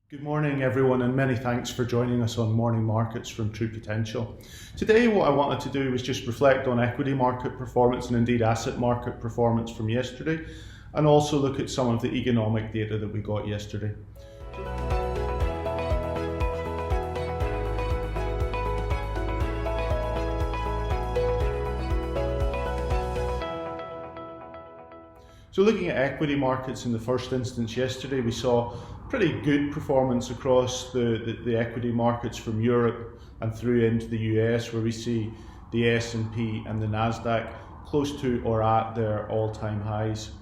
Good morning everyone, and many thanks for joining us on Morning Markets from True Potential. Today what I wanted to do was just reflect on equity market performance and indeed asset market performance from yesterday, and also look at some of the economic data that we got yesterday. So looking at equity markets in the first instance yesterday, we saw pretty good performance across the equity markets from Europe and through into the US, where we see the S&P and the Nasdaq close to or at their all-time highs.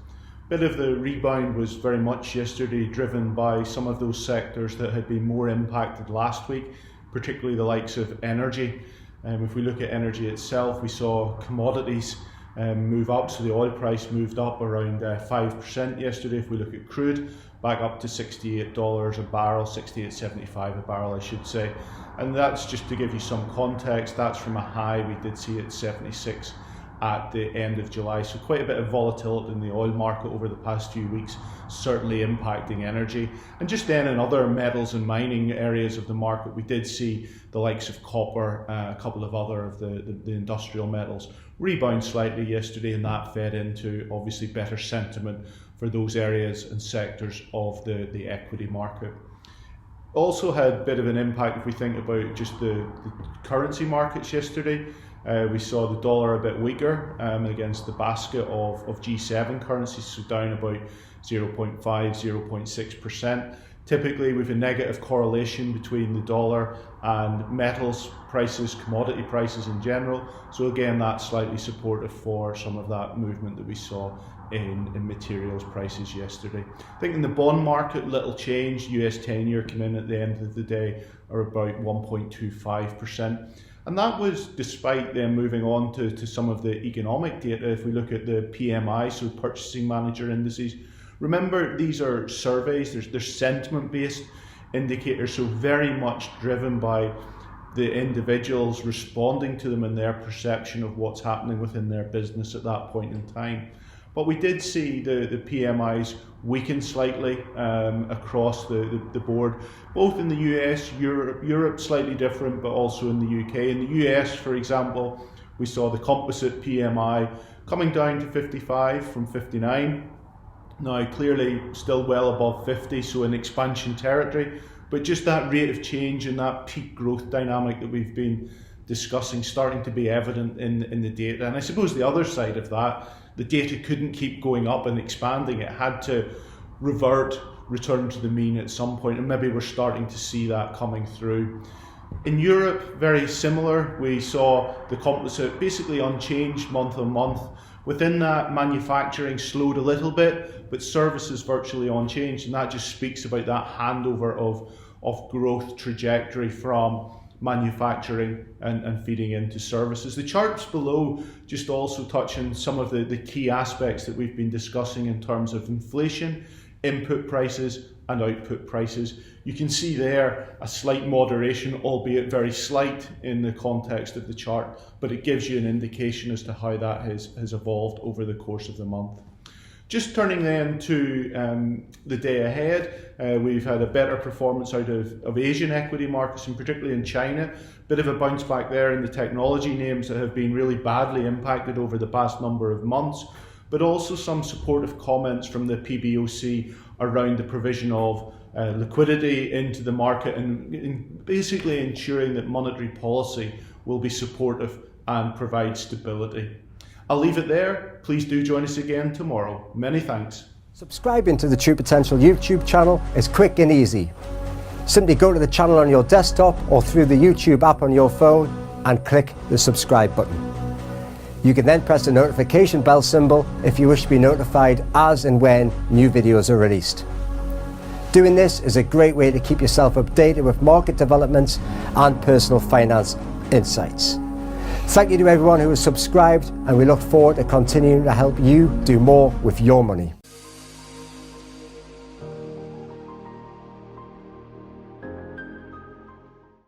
Bit of the rebound was very much yesterday driven by some of those sectors that had been more impacted last week, particularly the likes of energy. If we look at energy itself, we saw commodities move up, so the oil price moved up around 5% yesterday. If we look at crude, back up to $68 a barrel, $68.75 a barrel I should say, and that's just to give you some context. That's from a high we did see at 76 at the end of July, so quite a bit of volatility in the oil market over the past few weeks, certainly impacting energy. And just then in other metals and mining areas of the market, we did see the likes of copper, a couple of other of the industrial metals rebound slightly yesterday, and that fed into obviously better sentiment for those areas and sectors of the equity market. Also had a bit of an impact if we think about just the currency markets yesterday. We saw the dollar a bit weaker against the basket of G7 currencies, so down about 0.5, 0.6%. Typically we have a negative correlation between the dollar and metals prices, commodity prices in general. So again, that's slightly supportive for some of that movement that we saw in materials prices yesterday. I think in the bond market, little change. US 10-year came in at the end of the day are about 1.25%. And that was despite them moving on to some of the economic data. If we look at the PMI, so Purchasing Manager Indices, remember these are surveys, they're sentiment-based indicators, so very much driven by the individuals responding to them and their perception of what's happening within their business at that point in time. But we did see the PMIs weaken slightly across the board, both in the US, Europe slightly different, but also in the UK. In the US, for example, we saw the composite PMI coming down to 55 from 59. Now clearly still well above 50, so in expansion territory, but just that rate of change and that peak growth dynamic that we've been discussing starting to be evident in the data. And I suppose the other side of that, the data couldn't keep going up and expanding. It had to return to the mean at some point, and maybe we're starting to see that coming through. In Europe, very similar. We saw the composite basically unchanged month on month. Within that, manufacturing slowed a little bit, but services virtually unchanged, and that just speaks about that handover of growth trajectory from manufacturing and feeding into services. The charts below just also touch on some of the key aspects that we've been discussing in terms of inflation, input prices and output prices. You can see there a slight moderation, albeit very slight in the context of the chart, but it gives you an indication as to how that has evolved over the course of the month. Just turning then to the day ahead, we've had a better performance out of Asian equity markets, and particularly in China. Bit of a bounce back there in the technology names that have been really badly impacted over the past number of months, but also some supportive comments from the PBOC around the provision of liquidity into the market and basically ensuring that monetary policy will be supportive and provide stability. I'll leave it there. Please do join us again tomorrow. Many thanks. Subscribing to the True Potential YouTube channel is quick and easy. Simply go to the channel on your desktop or through the YouTube app on your phone and click the subscribe button. You can then press the notification bell symbol if you wish to be notified as and when new videos are released. Doing this is a great way to keep yourself updated with market developments and personal finance insights. Thank you to everyone who has subscribed, and we look forward to continuing to help you do more with your money.